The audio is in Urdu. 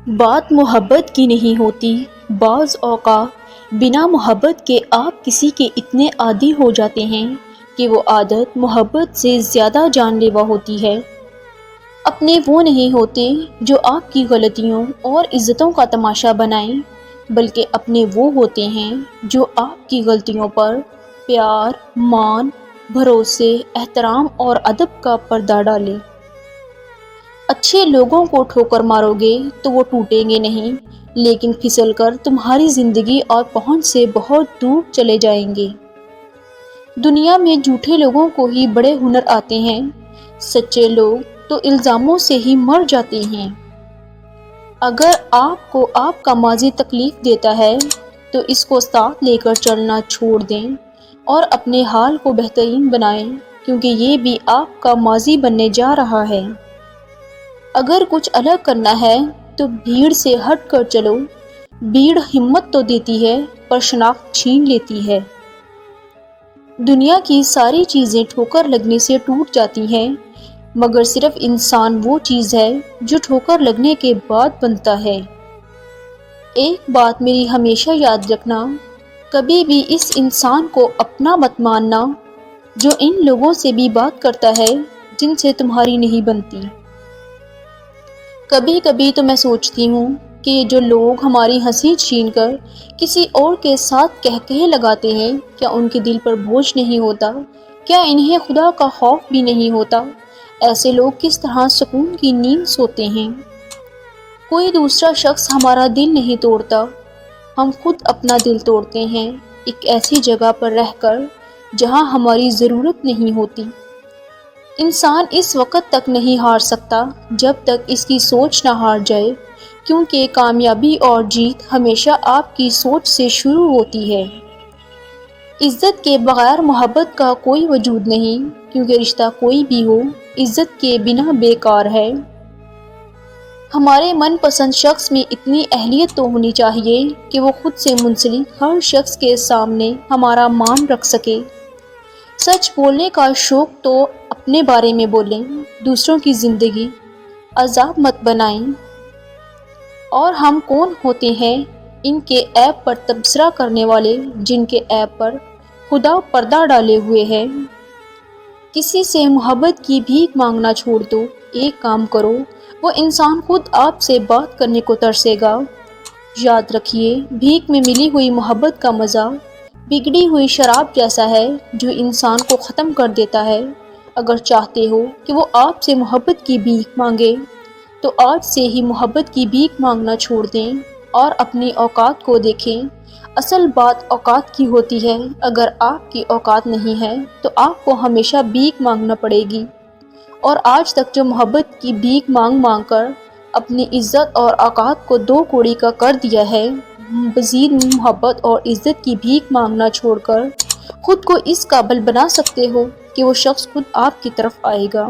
بات محبت کی نہیں ہوتی، بعض اوقات بنا محبت کے آپ کسی کے اتنے عادی ہو جاتے ہیں کہ وہ عادت محبت سے زیادہ جان لیوا ہوتی ہے۔ اپنے وہ نہیں ہوتے جو آپ کی غلطیوں اور عزتوں کا تماشا بنائیں، بلکہ اپنے وہ ہوتے ہیں جو آپ کی غلطیوں پر پیار، مان، بھروسے، احترام اور ادب کا پردہ ڈالیں۔ اچھے لوگوں کو ٹھوکر مارو گے تو وہ ٹوٹیں گے نہیں، لیکن پھسل کر تمہاری زندگی اور پہنچ سے بہت دور چلے جائیں گے۔ دنیا میں جھوٹے لوگوں کو ہی بڑے ہنر آتے ہیں، سچے لوگ تو الزاموں سے ہی مر جاتے ہیں۔ اگر آپ کو آپ کا ماضی تکلیف دیتا ہے تو اس کو ساتھ لے کر چلنا چھوڑ دیں اور اپنے حال کو بہترین بنائیں، کیونکہ یہ بھی آپ کا ماضی بننے جا رہا ہے۔ اگر کچھ الگ کرنا ہے تو بھیڑ سے ہٹ کر چلو۔ بھیڑ ہمت تو دیتی ہے پر شناخت چھین لیتی ہے۔ دنیا کی ساری چیزیں ٹھوکر لگنے سے ٹوٹ جاتی ہیں، مگر صرف انسان وہ چیز ہے جو ٹھوکر لگنے کے بعد بنتا ہے۔ ایک بات میری ہمیشہ یاد رکھنا، کبھی بھی اس انسان کو اپنا مت ماننا جو ان لوگوں سے بھی بات کرتا ہے جن سے تمہاری نہیں بنتی۔ کبھی کبھی تو میں سوچتی ہوں کہ یہ جو لوگ ہماری ہنسی چھین کر کسی اور کے ساتھ کہکہے لگاتے ہیں، کیا ان کے دل پر بوجھ نہیں ہوتا؟ کیا انہیں خدا کا خوف بھی نہیں ہوتا؟ ایسے لوگ کس طرح سکون کی نیند سوتے ہیں؟ کوئی دوسرا شخص ہمارا دل نہیں توڑتا، ہم خود اپنا دل توڑتے ہیں، ایک ایسی جگہ پر رہ کر جہاں ہماری ضرورت نہیں ہوتی۔ انسان اس وقت تک نہیں ہار سکتا جب تک اس کی سوچ نہ ہار جائے، کیونکہ کامیابی اور جیت ہمیشہ آپ کی سوچ سے شروع ہوتی ہے۔ عزت کے بغیر محبت کا کوئی وجود نہیں، کیونکہ رشتہ کوئی بھی ہو، عزت کے بنا بیکار ہے۔ ہمارے من پسند شخص میں اتنی اہلیت تو ہونی چاہیے کہ وہ خود سے منسلک ہر شخص کے سامنے ہمارا مان رکھ سکے۔ سچ بولنے کا شوق تو اپنے بارے میں بولیں، دوسروں کی زندگی عذاب مت بنائیں۔ اور ہم کون ہوتے ہیں ان کے عیب پر تبصرہ کرنے والے جن کے عیب پر خدا پردہ ڈالے ہوئے ہے؟ کسی سے محبت کی بھیک مانگنا چھوڑ دو، ایک کام کرو، وہ انسان خود آپ سے بات کرنے کو ترسے گا۔ یاد رکھیے، بھیک میں ملی ہوئی محبت کا مزہ بگڑی ہوئی شراب جیسا ہے جو انسان کو ختم کر دیتا ہے۔ اگر چاہتے ہو کہ وہ آپ سے محبت کی بھیک مانگے تو آج سے ہی محبت کی بھیک مانگنا چھوڑ دیں اور اپنی اوقات کو دیکھیں۔ اصل بات اوقات کی ہوتی ہے، اگر آپ کی اوقات نہیں ہے تو آپ کو ہمیشہ بھیک مانگنا پڑے گی۔ اور آج تک جو محبت کی بھیک مانگ مانگ کر اپنی عزت اور اوقات کو دو کوڑی کا کر دیا ہے، مزید محبت اور عزت کی بھیک مانگنا چھوڑ کر خود کو اس قابل بنا سکتے ہو کہ وہ شخص خود آپ کی طرف آئے گا۔